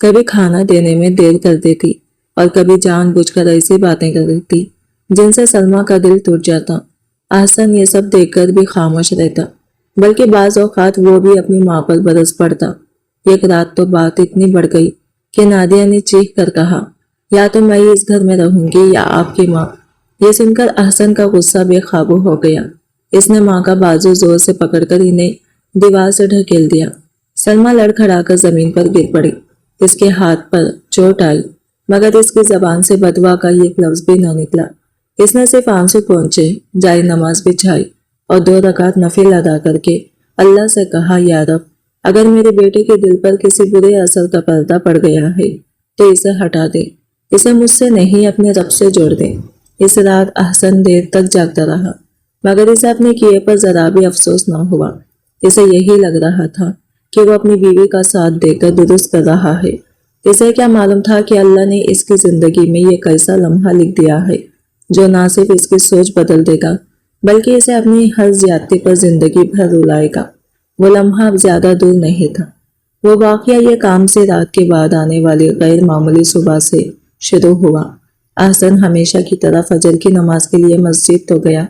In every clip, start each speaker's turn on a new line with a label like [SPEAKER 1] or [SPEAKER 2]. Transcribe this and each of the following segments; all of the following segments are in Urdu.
[SPEAKER 1] کبھی کھانا دینے میں دیر کر دیتی اور کبھی جان بوجھ کر ایسی باتیں کر دیتی جن سے سلمیٰ کا دل ٹوٹ جاتا۔ احسن یہ سب دیکھ کر بھی خاموش رہتا، بلکہ بعض اوقات وہ بھی اپنی ماں پر برس پڑتا۔ ایک رات تو بات اتنی بڑھ گئی کہ نادیہ نے چیخ کر کہا، یا تو میں اس گھر میں رہوں گی یا آپ کی ماں۔ یہ سن کر احسن کا غصہ بے قابو ہو گیا۔ اس نے ماں کا بازو زور سے پکڑ کر انہیں دیوار سے ڈھکیل دیا۔ سلمیٰ لڑکھڑا کر زمین پر گر پڑی۔ اس کے ہاتھ پر چوٹ آئی، مگر اس کی زبان سے بدوا کا ایک لفظ بھی نہ نکلا۔ اس نے صرف آنسو پہنچے، جائے نماز بچھائی اور 2 رکعت نفل ادا کر کے اللہ سے کہا، یا رب، اگر میرے بیٹے کے دل پر کسی برے اثر کا پردہ پڑ گیا ہے تو اسے ہٹا دے، اسے مجھ سے نہیں اپنے رب سے جوڑ دے۔ اس رات احسن دیر تک جاگتا رہا، مگر اسے اپنے کیے پر ذرا بھی افسوس نہ ہوا۔ اسے یہی لگ رہا تھا کہ وہ اپنی بیوی کا ساتھ دے کر درست کر رہا ہے۔ اسے کیا معلوم تھا کہ اللہ نے اس کی زندگی میں یہ کیسا لمحہ لکھ دیا ہے جو نہ صرف اس کی سوچ بدل دے گا بلکہ اسے اپنی ہر زیادتی پر زندگی بھر رلائے گا۔ وہ لمحہ اب زیادہ دور نہیں تھا۔ وہ واقعہ یہ کام سے رات کے بعد آنے والی غیر معمولی صبح سے شروع ہوا۔ احسن ہمیشہ کی طرح فجر کی نماز کے لیے مسجد تو گیا،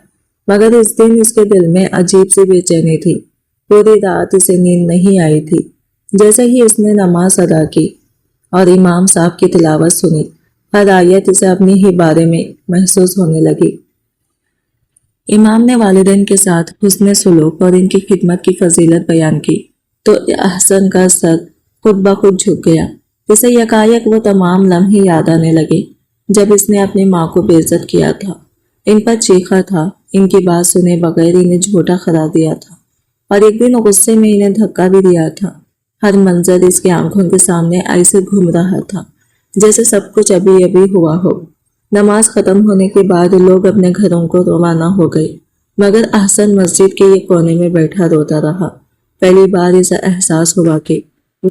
[SPEAKER 1] مگر اس دن اس کے دل میں عجیب سی بے چینی تھی۔ پوری رات اسے نیند نہیں آئی تھی۔ جیسے ہی اس نے نماز ادا کی اور امام صاحب کی تلاوت سنی، ہر آیت اسے اپنی ہی بارے میں محسوس ہونے لگی۔ امام نے والدین کے ساتھ حسن سلوک اور ان کی خدمت کی فضیلت بیان کی تو احسن کا سر خود بخود جھک گیا۔ اسے یکایک وہ تمام لمحے یاد آنے لگے جب اس نے اپنی ماں کو بے عزت کیا تھا، ان پر چیخا تھا، ان کی بات سنے بغیر انہیں جھوٹا قرار دیا تھا، اور ایک دن غصے میں انہیں دھکا بھی دیا تھا۔ ہر منظر اس کی آنکھوں کے سامنے ایسے گھوم رہا تھا جیسے سب کچھ ابھی ابھی ہوا ہو۔ نماز ختم ہونے کے بعد لوگ اپنے گھروں کو روانہ ہو گئے، مگر احسن مسجد کے ایک کونے میں بیٹھا روتا رہا۔ پہلی بار اسے احساس ہوا کہ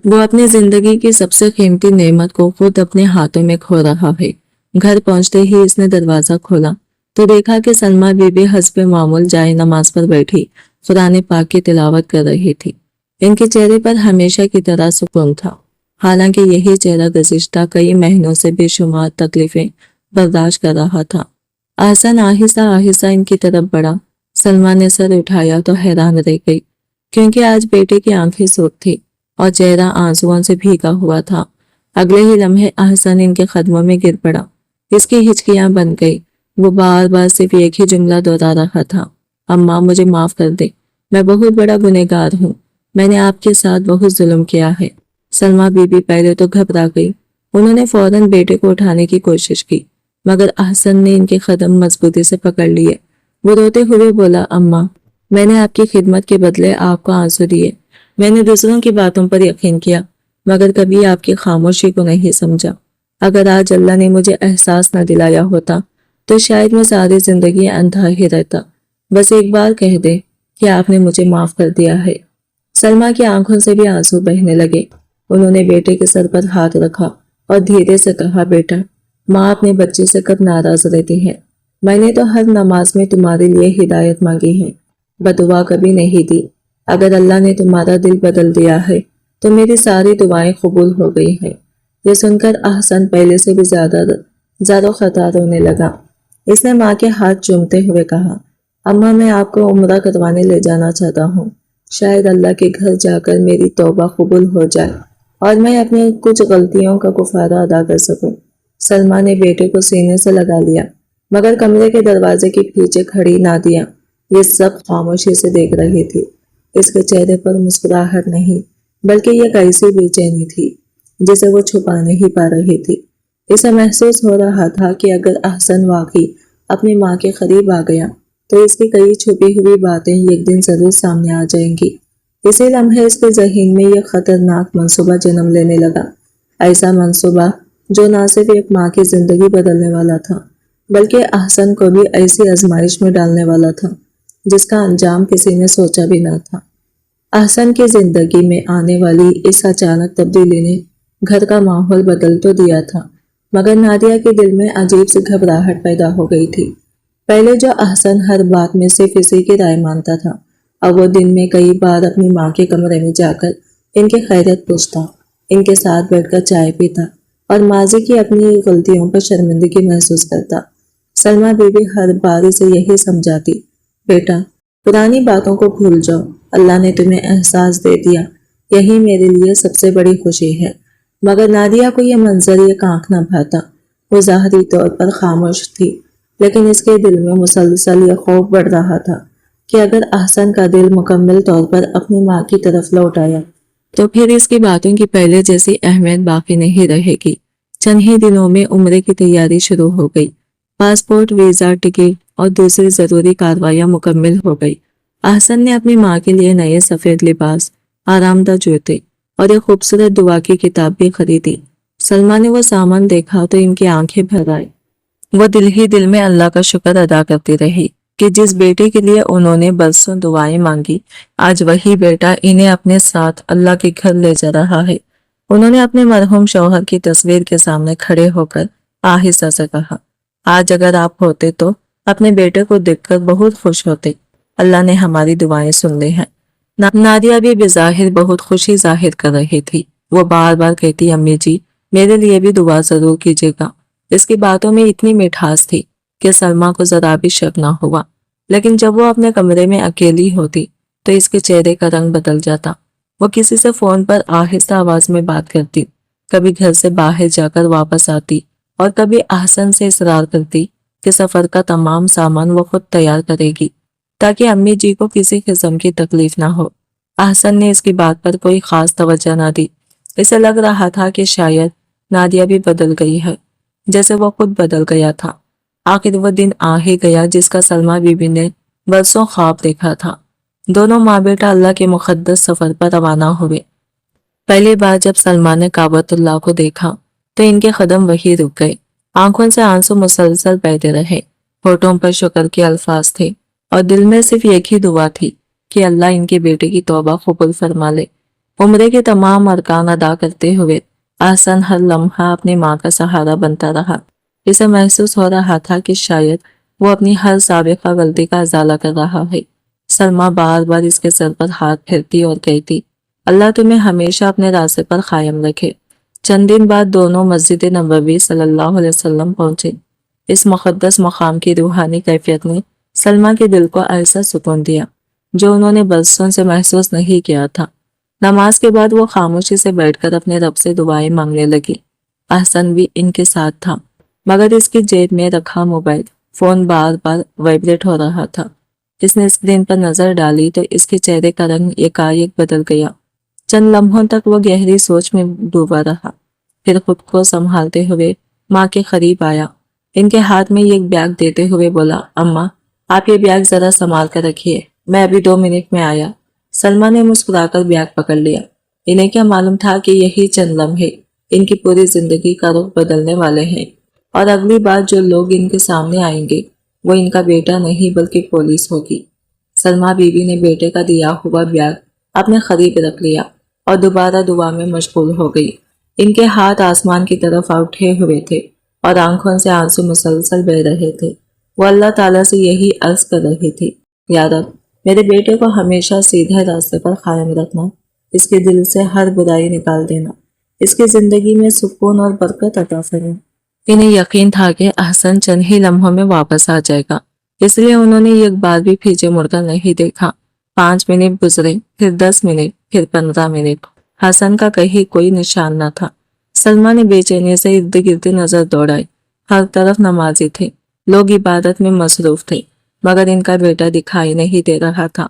[SPEAKER 1] وہ اپنی زندگی کی سب سے قیمتی نعمت کو خود اپنے ہاتھوں میں کھو رہا ہے۔ گھر پہنچتے ہی اس نے دروازہ کھولا تو دیکھا کہ سلمیٰ بی بی حسب معمول جائے نماز پر بیٹھی قرآن پاک کی تلاوت کر رہی تھی۔ ان کے چہرے پر ہمیشہ کی طرح سکون تھا، حالانکہ یہی چہرہ گزشتہ کئی مہینوں سے بے شمار تکلیفیں برداشت کر رہا تھا۔ احسن آہستہ آہستہ ان کی طرف بڑھا۔ سلمیٰ نے سر اٹھایا تو حیران رہ گئی، کیونکہ آج بیٹے کی آنکھیں سرخ تھی اور چہرہ آنسوؤں سے بھیگا ہوا تھا۔ اگلے ہی لمحے احسن ان کے قدموں میں گر پڑا۔ اس کی ہچکیاں بن گئی۔ وہ بار بار صرف ایک ہی جملہ دہرا رہا تھا، اماں مجھے معاف کر دے، میں بہت بڑا گنہگار ہوں، میں نے آپ کے ساتھ بہت ظلم کیا ہے۔ سلمیٰ بی بی پہلے تو گھبرا گئی۔ انہوں نے فوراً بیٹے کو اٹھانے کی کوشش کی، مگر احسن نے ان کے قدم مضبوطی سے پکڑ لیے۔ وہ روتے ہوئے بولا، اماں میں نے آپ کی خدمت کے بدلے آپ کو آنسو دیے، میں نے دوسروں کی باتوں پر یقین کیا، مگر کبھی آپ کی خاموشی کو نہیں سمجھا۔ اگر آج اللہ نے مجھے احساس نہ دلایا ہوتا تو شاید میں ساری زندگی اندھا ہی رہتا۔ بس ایک بار کہہ دے کہ آپ نے مجھے معاف کر دیا ہے۔ سلمیٰ کی آنکھوں سے بھی آنسو بہنے لگے۔ انہوں نے بیٹے کے سر پر ہاتھ رکھا اور دھیرے سے کہا، بیٹا ماں اپنے بچے سے کب ناراض رہتی ہے؟ میں نے تو ہر نماز میں تمہارے لیے ہدایت مانگی ہے، بدعا کبھی نہیں دی۔ اگر اللہ نے تمہارا دل بدل دیا ہے تو میری ساری دعائیں قبول ہو گئی ہیں۔ یہ سن کر احسن پہلے سے بھی زیادہ خطا رونے لگا۔ اس نے ماں کے ہاتھ چومتے ہوئے کہا، اماں میں آپ کو عمرہ کروانے لے جانا چاہتا ہوں، شاید اللہ کے گھر جا کر میری توبہ قبول ہو جائے اور میں اپنے کچھ غلطیوں کا کفارہ ادا کر سکوں۔ سلمیٰ نے بیٹے کو سینے سے لگا لیا، مگر کمرے کے دروازے کے پیچھے کھڑی نادیہ یہ سب خاموشی سے دیکھ رہی تھی۔ اس کے چہرے پر مسکراہٹ نہیں بلکہ ایک ایسی بے چینی تھی جسے وہ چھپا نہیں پا رہی تھی۔ اسے محسوس ہو رہا تھا کہ اگر احسن واقعی اپنی ماں کے قریب آ گیا تو اس کی کئی چھپی ہوئی باتیں ایک دن ضرور سامنے آ جائیں گی۔ اسی لمحے اس کے ذہن میں یہ خطرناک منصوبہ جنم لینے لگا، ایسا منصوبہ جو نہ صرف ایک ماں کی زندگی بدلنے والا تھا بلکہ احسن کو بھی ایسی آزمائش میں ڈالنے والا تھا جس کا انجام کسی نے سوچا بھی نہ تھا۔ احسن کی زندگی میں آنے والی اس اچانک تبدیلی نے گھر کا ماحول بدل تو دیا تھا، مگر نادیہ کے دل میں عجیب سی گھبراہٹ پیدا ہو گئی تھی۔ پہلے جو احسن ہر بات میں صرف اسی کی رائے مانتا تھا، اب وہ دن میں کئی بار اپنی ماں کے کمرے میں جا کر ان کی خیریت پوچھتا ان کے ساتھ بیٹھ کر چائے پیتا اور ماضی کی اپنی غلطیوں پر شرمندگی محسوس کرتا۔ سلمیٰ بی بی ہر بار اسے یہی سمجھاتی، بیٹا پرانی باتوں کو بھول جاؤ، اللہ نے تمہیں احساس دے دیا، یہی میرے لیے سب سے بڑی خوشی ہے۔ مگر نادیہ کو یہ منظر ایک آنکھ نہ بھاتا۔ وہ ظاہری طور پر خاموش تھی، لیکن اس کے دل میں مسلسل یہ خوف بڑھ رہا تھا کہ اگر احسن کا دل مکمل طور پر اپنی ماں کی طرف لوٹ آیا تو پھر اس کی باتوں کی پہلے جیسی اہمیت باقی نہیں رہے گی۔ چند ہی دنوں میں عمرے کی تیاری شروع ہو گئی۔ پاسپورٹ، ویزا، ٹکٹ اور دوسری ضروری کارروائیاں مکمل ہو گئی۔ احسن نے اپنی ماں کے لیے نئے سفید لباس، آرام دہ جوتے اور ایک خوبصورت دعا کی کتاب بھی خریدی۔ سلمیٰ نے وہ سامان دیکھا تو ان کی آنکھیں بھر آئی۔ وہ دل ہی دل میں اللہ کا شکر ادا کرتی رہی کہ جس بیٹے کے لیے انہوں نے برسوں دعائیں مانگی، آج وہی بیٹا انہیں اپنے ساتھ اللہ کے گھر لے جا رہا ہے۔ انہوں نے اپنے مرحوم شوہر کی تصویر کے سامنے کھڑے ہو کر آہستہ سے کہا، آج اگر آپ ہوتے تو اپنے بیٹے کو دیکھ کر بہت خوش ہوتے۔ اللہ نے ہماری دعائیں سن لی ہیں۔ نادیہ بھی بظاہر بہت خوشی ظاہر کر رہی تھی۔ وہ بار بار کہتی، امی جی میرے لیے بھی دعا ضرور کیجیے گا۔ اس کی باتوں میں اتنی مٹھاس تھی کہ سلمیٰ کو ذرا بھی شک نہ ہوا، لیکن جب وہ اپنے کمرے میں اکیلی ہوتی تو اس کے چہرے کا رنگ بدل جاتا۔ وہ کسی سے فون پر آہستہ آواز میں بات کرتی، کبھی گھر سے باہر جا کر واپس آتی اور کبھی احسن سے اصرار کرتی کہ سفر کا تمام سامان وہ خود تیار کرے گی تاکہ امی جی کو کسی قسم کی تکلیف نہ ہو۔ احسن نے اس کی بات پر کوئی خاص توجہ نہ دی۔ اسے لگ رہا تھا کہ شاید نادیہ بھی بدل گئی ہے، جیسے وہ خود بدل گیا تھا۔ آخر وہ دن آ ہی گیا جس کا سلمیٰ بی بی نے برسوں خواب دیکھا تھا۔ دونوں ماں بیٹا اللہ کے مقدس سفر پر روانہ ہوئے۔ پہلی بار جب سلمیٰ نے کعبۃ اللہ کو دیکھا تو ان کے قدم وہی رک گئے۔ آنکھوں سے آنسو مسلسل بہتے رہے، ہونٹوں پر شکر کے الفاظ تھے اور دل میں صرف ایک ہی دعا تھی کہ اللہ ان کے بیٹے کی توبہ قبول فرما لے۔ عمرے کے تمام ارکان ادا کرتے ہوئے احسن ہر لمحہ اپنی ماں کا سہارا بنتا رہا۔ اسے محسوس ہو رہا تھا کہ شاید وہ اپنی ہر سابقہ غلطی کا ازالہ کر رہا ہے۔ سلمیٰ بار بار اس کے سر پر ہاتھ پھیرتی اور کہتی، اللہ تمہیں ہمیشہ اپنے راستے پر قائم رکھے۔ چند دن بعد دونوں مسجد نبوی صلی اللہ علیہ وسلم پہنچے۔ اس مقدس مقام کی روحانی کیفیت نے سلمیٰ کے دل کو ایسا سکون دیا جو انہوں نے برسوں سے محسوس نہیں کیا تھا۔ نماز کے بعد وہ خاموشی سے بیٹھ کر اپنے رب سے دعائیں مانگنے لگی۔ احسن بھی ان کے ساتھ تھا، مگر اس کی جیب میں رکھا موبائل فون بار بار وائبریٹ ہو رہا تھا۔ اس نے اسکرین پر نظر ڈالی تو اس کے چہرے کا رنگ یکایک بدل گیا۔ چند لمحوں تک وہ گہری سوچ میں ڈوبا رہا، پھر خود کو سنبھالتے ہوئے ماں کے قریب آیا۔ ان کے ہاتھ میں ایک بیگ دیتے ہوئے بولا، اماں آپ یہ بیگ ذرا سنبھال کر رکھیے، میں ابھی 2 منٹ میں آیا۔ سلمیٰ نے مسکرا کر بیگ پکڑ لیا۔ انہیں کیا معلوم تھا کہ یہی چند لمحے ان کی پوری زندگی کا رخ بدلنے والے ہیں، اور اگلی بار جو لوگ ان کے سامنے آئیں گے وہ ان کا بیٹا نہیں بلکہ پولیس ہوگی۔ سلمیٰ بیوی نے بیٹے کا دیا ہوا بیگ اپنے قریب رکھ لیا اور دوبارہ دعا میں مشغول ہو گئی۔ ان کے ہاتھ آسمان کی طرف اٹھے ہوئے تھے اور آنکھوں سے آنسو مسلسل بہہ رہے تھے۔ وہ اللہ تعالیٰ سے یہی عرض کر رہی تھی، یا رب میرے بیٹے کو ہمیشہ سیدھے راستے پر قائم رکھنا، اس کے دل سے ہر برائی نکال دینا، اس کی زندگی میں سکون اور برکت عطا فرما۔ انہیں یقین تھا کہ احسن چند ہی لمحوں میں واپس آ جائے گا، اس لیے انہوں نے ایک بار بھی پیچھے مڑ کر نہیں دیکھا۔ 5 منٹ گزرے، پھر 10 منٹ، پھر 15 منٹ، حسن کا کہیں کوئی نشان نہ تھا۔ سلمیٰ نے بے چینی سے ارد گرد نظر دوڑائی۔ ہر طرف نمازی تھے، لوگ عبادت میں مصروف تھے، مگر ان کا بیٹا دکھائی نہیں دے رہا تھا۔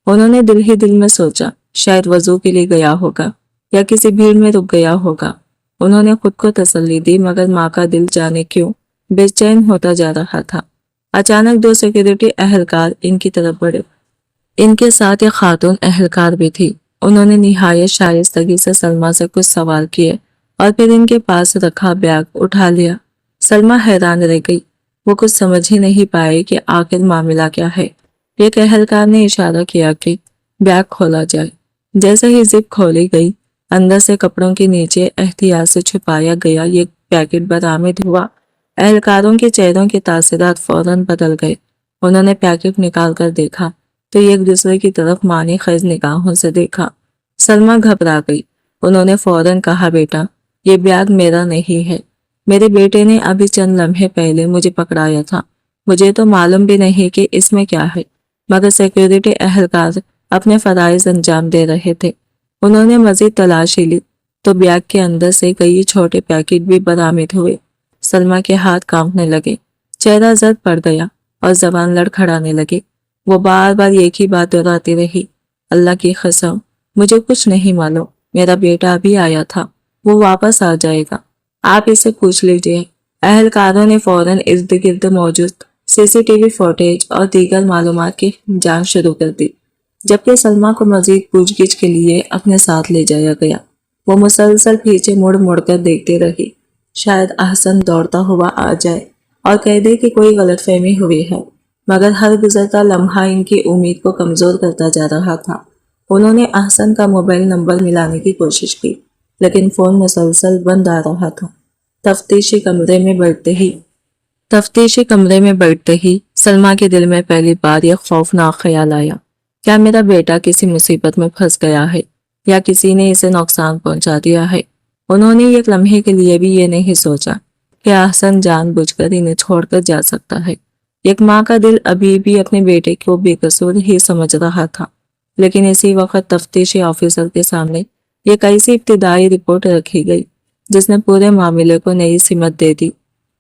[SPEAKER 1] انہوں نے دل ہی دل میں سوچا، شاید وضو کے لیے گیا ہوگا یا کسی بھیڑ میں رک گیا ہوگا۔ انہوں نے خود کو تسلی دی، مگر ماں کا دل جانے کیوں بے چین ہوتا جا رہا تھا۔ اچانک 2 سیکورٹی اہلکار ان کی طرف بڑھے۔ ان کے ساتھ ایک خاتون اہلکار بھی تھی۔ انہوں نے نہایت شائستگی سے سلمیٰ سے کچھ سوال کیے اور پھر ان کے پاس رکھا بیگ اٹھا لیا۔ سلمیٰ حیران رہ گئی، وہ کچھ سمجھ ہی نہیں پائے کہ آخر معاملہ کیا ہے۔ ایک اہلکار نے اشارہ کیا کہ بیگ کھولا جائے۔ جیسے ہی زپ کھولی گئی، اندر سے کپڑوں کے نیچے احتیاط سے چھپایا گیا ایک پیکٹ برآمد ہوا۔ اہلکاروں کے چہروں کے تاثرات فوراً بدل گئے۔ انہوں نے پیکٹ نکال کر دیکھا تو ایک دوسرے کی طرف معنی خیز نگاہوں سے دیکھا۔ سلمیٰ گھبرا گئی، انہوں نے فوراً کہا بیٹا یہ بیگ میرا نہیں ہے، میرے بیٹے نے ابھی چند لمحے پہلے مجھے پکڑایا تھا، مجھے تو معلوم بھی نہیں کہ اس میں کیا ہے، مگر سیکیورٹی اہلکار اپنے فرائض انجام دے رہے تھے۔ انہوں نے مزید تلاشی لی تو بیگ کے اندر سے کئی چھوٹے پیکٹ بھی برآمد ہوئے۔ سلمیٰ کے ہاتھ کانپنے لگے، چہرہ زرد پڑ گیا اور زبان لڑکھڑانے لگی۔ وہ بار بار ایک ہی بات دہراتی رہی، اللہ کی قسم مجھے کچھ نہیں معلوم، میرا بیٹا ابھی آیا تھا، وہ واپس آ جائے گا، آپ اسے پوچھ لیجئے۔ اہلکاروں نے فوراً ارد گرد موجود سی سی ٹی وی فوٹیج اور دیگر معلومات کی جانچ شروع کر دی، جبکہ سلمیٰ کو مزید پوچھ گچھ کے لیے اپنے ساتھ لے جایا گیا۔ وہ مسلسل پیچھے مڑ مڑ کر دیکھتے رہی، شاید احسن دوڑتا ہوا آ جائے اور کہہ دے کہ کوئی غلط فہمی ہوئی ہے، مگر ہر گزرتا لمحہ ان کی امید کو کمزور کرتا جا رہا تھا۔ انہوں نے احسن کا موبائل نمبر ملانے کی کوشش کی، لیکن فون مسلسل بند آ رہا تھا۔ تفتیشی کمرے میں بیٹھتے ہی سلمیٰ کے دل میں پہلی بار یہ خوفناک خیال آیا، کیا میرا بیٹا کسی مصیبت میں پھنس گیا ہے یا کسی نے اسے نقصان پہنچا دیا ہے؟ انہوں نے ایک لمحے کے لیے بھی یہ نہیں سوچا کہ احسن جان بوجھ کر انہیں چھوڑ کر جا سکتا ہے۔ ایک ماں کا دل ابھی بھی اپنے بیٹے کو بے قصور ہی سمجھ رہا تھا، لیکن اسی وقت تفتیشی آفیسر کے سامنے ایک ایسی ابتدائی رپورٹ رکھی گئی جس نے پورے معاملے کو نئی سمت دے دی،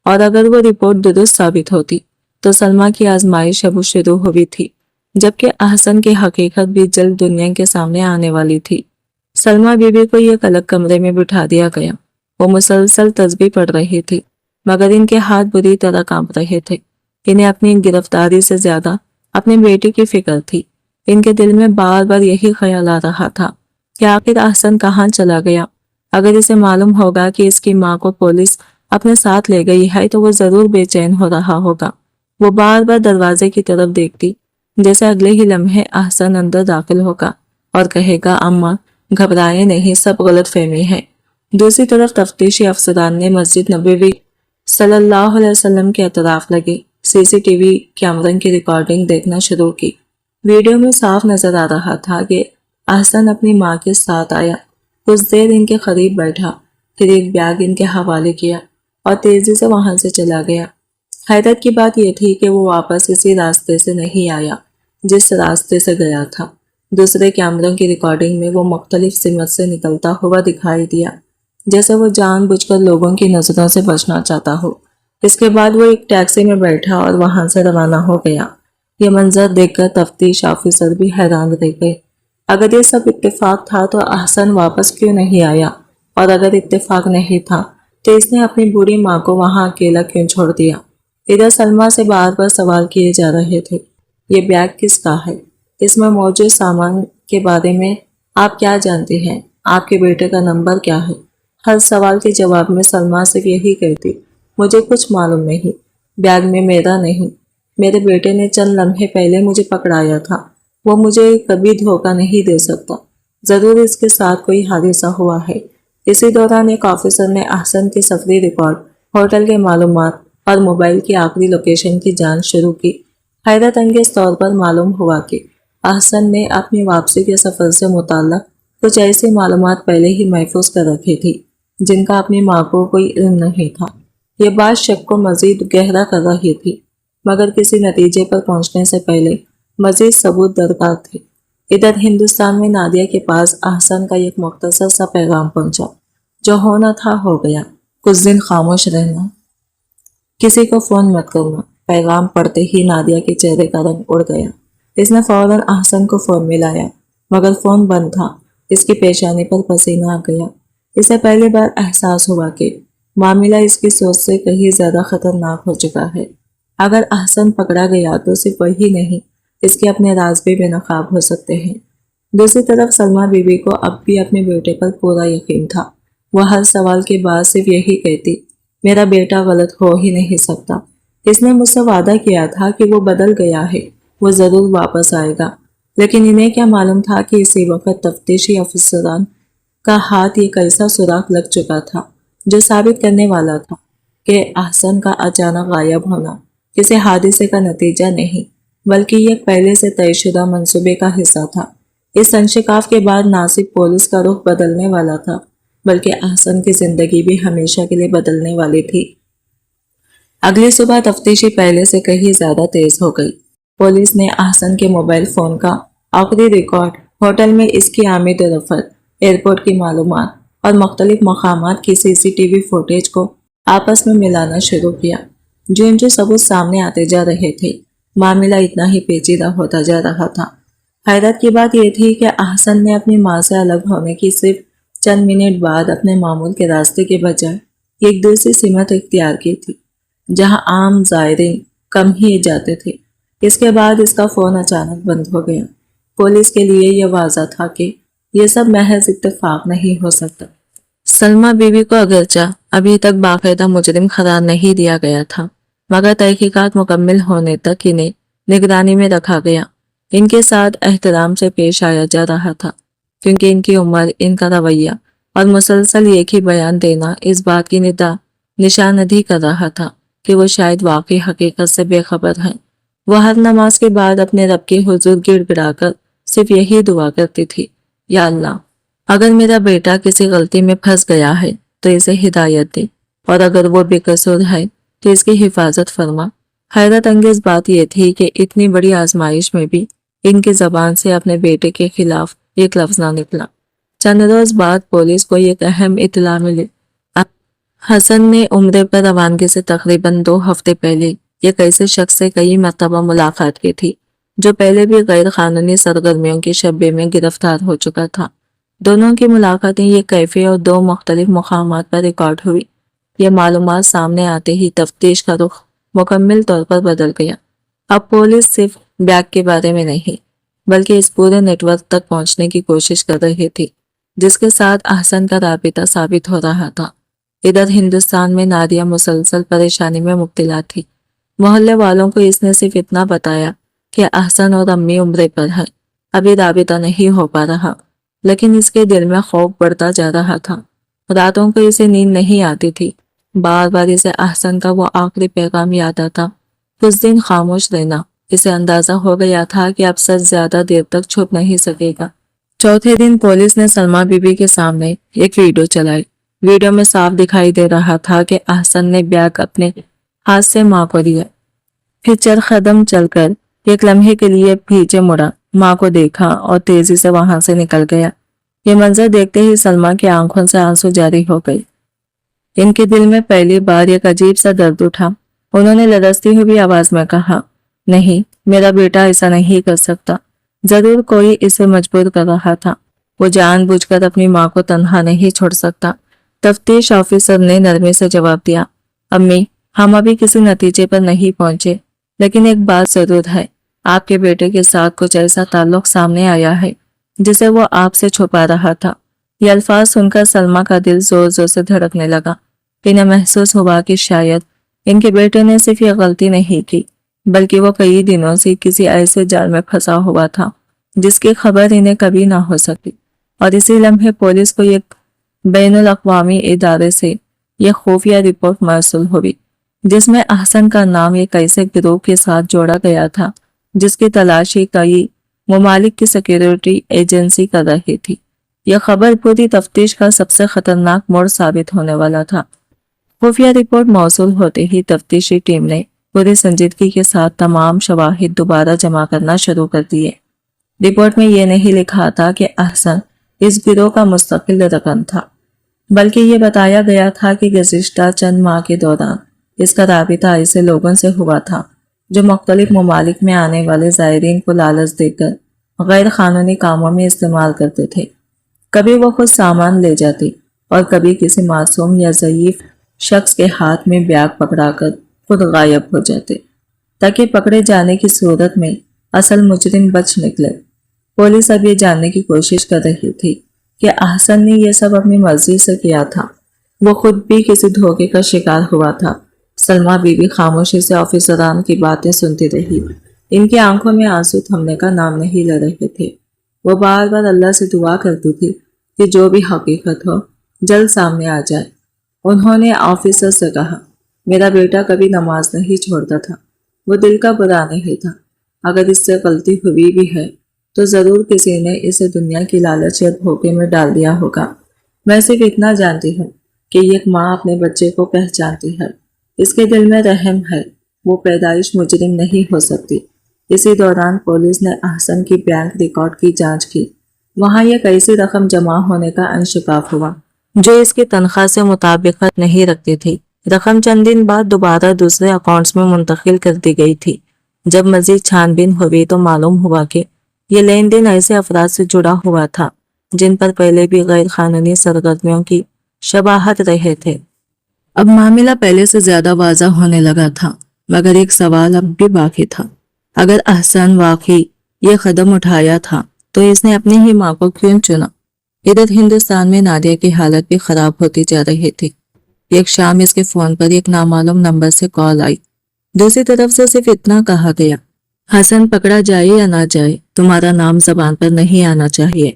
[SPEAKER 1] اور اگر وہ رپورٹ درست ثابت ہوتی تو سلمیٰ کی آزمائش اب شروع ہوئی تھی، جبکہ احسن کی حقیقت بھی جلد دنیا کے سامنے آنے والی تھی۔ سلمیٰ بی بی کو ایک الگ کمرے میں بٹھا دیا گیا۔ وہ مسلسل تسبیح پڑھ رہی تھی، مگر ان کے ہاتھ بری طرح کانپ رہے تھے۔ انہیں اپنی گرفتاری سے زیادہ اپنے بیٹے کی فکر تھی۔ ان کے دل میں بار بار یہی خیال آ رہا تھا کہ آخر احسن کہاں چلا گیا۔ اگر اسے معلوم ہوگا کہ اس کی ماں کو پولیس اپنے ساتھ لے گئی ہے تو وہ ضرور بے چین ہو رہا ہوگا۔ وہ بار بار دروازے کی طرف دیکھتی، جیسے اگلے ہی لمحے احسن اندر داخل ہوگا اور کہے گا اماں گھبرائیں نہیں، سب غلط فہمی ہے۔ دوسری طرف تفتیشی افسران نے مسجد نبوی صلی اللہ علیہ وسلم کے اطراف لگے سی سی ٹی وی کیمروں کی ریکارڈنگ دیکھنا شروع کی۔ ویڈیو میں صاف نظر آ رہا تھا کہ احسن اپنی ماں کے ساتھ آیا، کچھ دیر ان کے قریب بیٹھا، پھر ایک بیگ ان کے حوالے کیا اور تیزی سے وہاں سے چلا گیا۔ حیرت کی بات یہ تھی کہ وہ واپس اسی راستے سے نہیں آیا جس راستے سے گیا تھا۔ دوسرے کیمروں کی ریکارڈنگ میں وہ مختلف سمت سے نکلتا ہوا دکھائی دیا، جیسے وہ جان بوجھ کر لوگوں کی نظروں سے بچنا چاہتا ہو۔ اس کے بعد وہ ایک ٹیکسی میں بیٹھا اور وہاں سے روانہ ہو گیا۔ یہ منظر دیکھ کر تفتیش آفیسر بھی حیران رہ گئے۔ اگر یہ سب اتفاق تھا تو احسن واپس کیوں نہیں آیا، اور اگر اتفاق نہیں تھا تو اس نے اپنی بوڑھی ماں کو وہاں اکیلا کیوں چھوڑ دیا؟ ادھر سلمیٰ سے بار بار سوال کیے جا رہے تھے، یہ بیگ کس کا ہے؟ اس میں موجود سامان کے بارے میں آپ کیا جانتے ہیں؟ آپ کے بیٹے کا نمبر کیا ہے؟ ہر سوال کے جواب میں سلمیٰ صرف یہی کہتی، مجھے کچھ معلوم نہیں، بیگ میں میرا نہیں، میرے بیٹے نے چند لمحے پہلے مجھے پکڑایا تھا، وہ مجھے کبھی دھوکہ نہیں دے سکتا، ضرور اس کے ساتھ کوئی حادثہ ہوا ہے۔ اسی دوران ایک آفیسر نے احسن کی سفری ریکارڈ، ہوٹل کے معلومات اور موبائل کی آخری لوکیشن کی جانچ شروع کی۔ حیرت انگیز طور پر معلوم ہوا کہ احسن نے اپنی واپسی کے سفر سے متعلق کچھ ایسی معلومات پہلے ہی محفوظ کر رکھی تھی جن کا اپنی ماں کو کوئی علم نہیں تھا۔ یہ بات شک کو مزید گہرا کر رہی تھی، مگر کسی نتیجے پر پہنچنے سے پہلے مزید ثبوت درکار تھے۔ ادھر ہندوستان میں نادیہ کے پاس احسن کا ایک مختصر سا پیغام پہنچا، جو ہونا تھا ہو گیا، کچھ دن خاموش رہنا، کسی کو فون مت کرنا۔ پیغام پڑھتے ہی نادیہ کے چہرے کا رنگ اڑ گیا۔ اس نے فوراً احسن کو فون ملایا، مگر فون بند تھا۔ اس کی پیشانی پر پسینہ آ گیا۔ اسے پہلی بار احساس ہوا کہ معاملہ اس کی سوچ سے کہیں زیادہ خطرناک ہو چکا ہے۔ اگر احسن پکڑا گیا تو صرف وہی نہیں، اس کے اپنے راز بھی بے نقاب ہو سکتے ہیں۔ دوسری طرف سلمیٰ بی بی کو اب بھی اپنے بیٹے پر پورا یقین تھا۔ وہ ہر سوال کے بعد صرف یہی کہتی، میرا بیٹا غلط ہو ہی نہیں سکتا، اس نے مجھ سے وعدہ کیا تھا کہ وہ بدل گیا ہے، وہ ضرور واپس آئے گا۔ لیکن انہیں کیا معلوم تھا کہ اسی وقت تفتیشی افسران کا ہاتھ ایک ایسا سوراخ لگ چکا تھا جو ثابت کرنے والا تھا کہ احسن کا اچانک غائب ہونا کسی حادثے کا نتیجہ نہیں، بلکہ یہ پہلے سے طے شدہ منصوبے کا حصہ تھا۔ اس انشکاف کے بعد نہ صرف پولیس کا رخ بدلنے والا تھا بلکہ احسن کی زندگی بھی ہمیشہ کے لیے بدلنے والی تھی۔ اگلی صبح تفتیشی پہلے سے کہیں زیادہ تیز ہو گئی۔ پولیس نے احسن کے موبائل فون کا آخری ریکارڈ، ہوٹل میں اس کی آمد و رفت، ایئرپورٹ کی معلومات اور مختلف مقامات کی سی سی ٹی وی فوٹیج کو آپس میں ملانا شروع کیا۔ جو ثبوت سامنے آتے جا رہے تھے، معاملہ اتنا ہی پیچیدہ ہوتا جا رہا تھا۔ حیرت کی بات یہ تھی کہ احسن نے اپنی ماں سے الگ ہونے کی صرف چند منٹ بعد اپنے معمول کے راستے کے بجائے ایک دوسری سمت اختیار کی تھی، جہاں عام زائرین کم ہی جاتے تھے۔ اس کے بعد اس کا فون اچانک بند ہو گیا۔ پولیس کے لیے یہ واضح تھا کہ یہ سب محض اتفاق نہیں ہو سکتا۔ سلمہ بی بی کو اگرچہ ابھی تک باقاعدہ مجرم قرار نہیں دیا گیا تھا، مگر تحقیقات مکمل ہونے تک انہیں نگرانی میں رکھا گیا۔ ان کے ساتھ احترام سے پیش آیا جا رہا تھا، کیونکہ ان کی عمر، ان کا رویہ اور مسلسل ایک ہی بیان دینا اس بات کی نشاندہی کر رہا تھا کہ وہ شاید واقعی حقیقت سے بے خبر ہیں۔ وہ ہر نماز کے بعد اپنے رب کے حضور گڑ گڑا کر صرف یہی دعا کرتی تھی، یا اللہ، اگر میرا بیٹا کسی غلطی میں پھنس گیا ہے تو اسے ہدایت دے، اور اگر وہ بے قصور ہے تو اس کی حفاظت فرما۔ حیرت انگیز بات یہ تھی کہ اتنی بڑی آزمائش میں بھی ان کی زبان سے اپنے بیٹے کے خلاف ایک لفظ نہ نکلا۔ چند روز بعد پولیس کو ایک اہم اطلاع ملی۔ حسن نے عمرے پر روانگی سے تقریباً 2 ہفتے پہلے ایک ایسے شخص سے کئی مرتبہ ملاقات کی تھی جو پہلے بھی غیر قانونی سرگرمیوں کے شبے میں گرفتار ہو چکا تھا۔ دونوں کی ملاقاتیں ایک کیفے اور 2 مختلف مقامات پر ریکارڈ ہوئی۔ یہ معلومات سامنے آتے ہی تفتیش کا رخ مکمل طور پر بدل گیا۔ اب پولیس صرف بیگ کے بارے میں نہیں بلکہ اس پورے نیٹ ورک تک پہنچنے کی کوشش کر رہی تھی جس کے ساتھ احسن کا رابطہ ثابت ہو رہا تھا۔ ادھر ہندوستان میں نادیہ مسلسل پریشانی میں مبتلا تھی۔ محلے والوں کو اس نے صرف اتنا بتایا کہ احسن اور امی عمرے پر ہیں، ابھی رابطہ نہیں ہو پا رہا، لیکن اس کے دل میں خوف بڑھتا جا رہا تھا۔ راتوں کو اسے نیند نہیں آتی تھی، بار بار اسے احسن کا وہ آخری پیغام یاد آتا، کچھ دن خاموش رہنا۔ اسے اندازہ ہو گیا تھا کہ اب سچ زیادہ دیر تک چھپ نہیں سکے گا۔ چوتھے دن پولیس نے سلمہ بی بی کے سامنے ایک ویڈیو چلائی۔ ویڈیو میں صاف دکھائی دے رہا تھا کہ احسن نے بیگ اپنے ہاتھ سے ماں کو دیا، پھر چند قدم چل کر ایک لمحے کے لیے پیچھے مڑا، ماں کو دیکھا اور تیزی سے وہاں سے نکل گیا۔ یہ منظر دیکھتے ہی سلمہ کی آنکھوں سے آنسو جاری ہو گئی۔ ان کے دل میں پہلی بار ایک عجیب سا درد اٹھا۔ انہوں نے لرزتی ہوئی آواز میں کہا، نہیں، میرا بیٹا ایسا نہیں کر سکتا، ضرور کوئی اسے مجبور کر رہا تھا، وہ جان بوجھ کر اپنی ماں کو تنہا نہیں چھوڑ سکتا۔ تفتیش آفیسر نے نرمی سے جواب دیا، امی، ہم ابھی کسی نتیجے پر نہیں پہنچے، لیکن ایک بات ضرور ہے، آپ کے بیٹے کے ساتھ کچھ ایسا تعلق سامنے آیا ہے جسے وہ آپ سے چھپا رہا تھا۔ یہ الفاظ سن کر سلمہ کا دل زور زور سے دھڑکنے لگا۔ انہیں محسوس ہوا کہ شاید ان کے بیٹے نے صرف یہ غلطی نہیں کی بلکہ وہ کئی دنوں سے کسی ایسے جال میں پھنسا ہوا تھا جس کی خبر انہیں کبھی نہ ہو سکی۔ اور اسی لمحے پولیس کو ایک بین الاقوامی ادارے سے یہ خفیہ رپورٹ موصول ہوئی جس میں احسن کا نام ایک ایسے گروہ کے ساتھ جوڑا گیا تھا جس کی تلاشی کئی ممالک کی سیکیورٹی ایجنسی کر رہی تھی۔ یہ خبر پوری تفتیش کا سب سے خطرناک موڑ ثابت ہونے والا تھا۔ خفیہ رپورٹ موصول ہوتے ہی تفتیشی ٹیم نے پوری سنجیدگی کے ساتھ تمام شواہد دوبارہ جمع کرنا شروع کر دیے۔ رپورٹ میں یہ نہیں لکھا تھا کہ احسن اس گروہ کا مستقل رکن تھا، بلکہ یہ بتایا گیا تھا کہ گزشتہ چند ماہ کے دوران اس کا رابطہ ایسے لوگوں سے ہوا تھا جو مختلف ممالک میں آنے والے زائرین کو لالچ دے کر غیر قانونی کاموں میں استعمال کرتے تھے۔ کبھی وہ خود سامان لے جاتے اور کبھی کسی معصوم یا ضعیف شخص کے ہاتھ میں بیگ پکڑا کر خود غائب ہو جاتے تاکہ پکڑے جانے کی صورت میں اصل مجرم بچ نکلے۔ پولیس اب یہ جاننے کی کوشش کر رہی تھی کہ احسن نے یہ سب اپنی مرضی سے کیا تھا، وہ خود بھی کسی دھوکے کا شکار ہوا تھا۔ سلمہ بی بی خاموشی سے آفیسران کی باتیں سنتی رہی۔ ان کی آنکھوں میں آنسو تھمنے کا نام نہیں لے رہے تھے۔ وہ بار بار اللہ سے دعا کرتی تھی کہ جو بھی حقیقت ہو جلد سامنے آ جائے۔ انہوں نے آفیسر سے کہا، میرا بیٹا کبھی نماز نہیں چھوڑتا تھا، وہ دل کا برا نہیں تھا، اگر اس سے غلطی ہوئی بھی ہے تو ضرور کسی نے اسے دنیا کی لالچ یا دھوکے میں ڈال دیا ہوگا۔ میں صرف اتنا جانتی ہوں کہ ایک ماں اپنے بچے کو پہچانتی ہے، اس کے دل میں رحم ہے، وہ پیدائش مجرم نہیں ہو سکتی۔ اسی دوران پولیس نے احسن کی بینک ریکارڈ کی جانچ کی۔ وہاں ایک ایسی رقم جمع ہونے کا انکشاف ہوا جو اس کی تنخواہ سے مطابقت نہیں رکھتی تھی۔ رقم چند دن بعد دوبارہ دوسرے اکاؤنٹس میں منتقل کر دی گئی تھی۔ جب مزید چھان بین ہوئی تو معلوم ہوا کہ یہ لین دین ایسے افراد سے جڑا ہوا تھا جن پر پہلے بھی غیر قانونی سرگرمیوں کی شباہت رہے تھے۔ اب معاملہ پہلے سے زیادہ واضح ہونے لگا تھا، مگر ایک سوال اب بھی باقی تھا۔ اگر احسن واقعی یہ قدم اٹھایا تھا تو اس نے اپنی ہی ماں کو کیوں چنا؟ ادھر ہندوستان میں نادیہ کی حالت بھی خراب ہوتی جا رہی تھی۔ ایک شام اس کے فون پر ایک نامعلوم نمبر سے کال آئی۔ دوسری طرف سے صرف اتنا کہا گیا، حسن پکڑا جائے یا نہ جائے تمہارا نام زبان پر نہیں آنا چاہیے،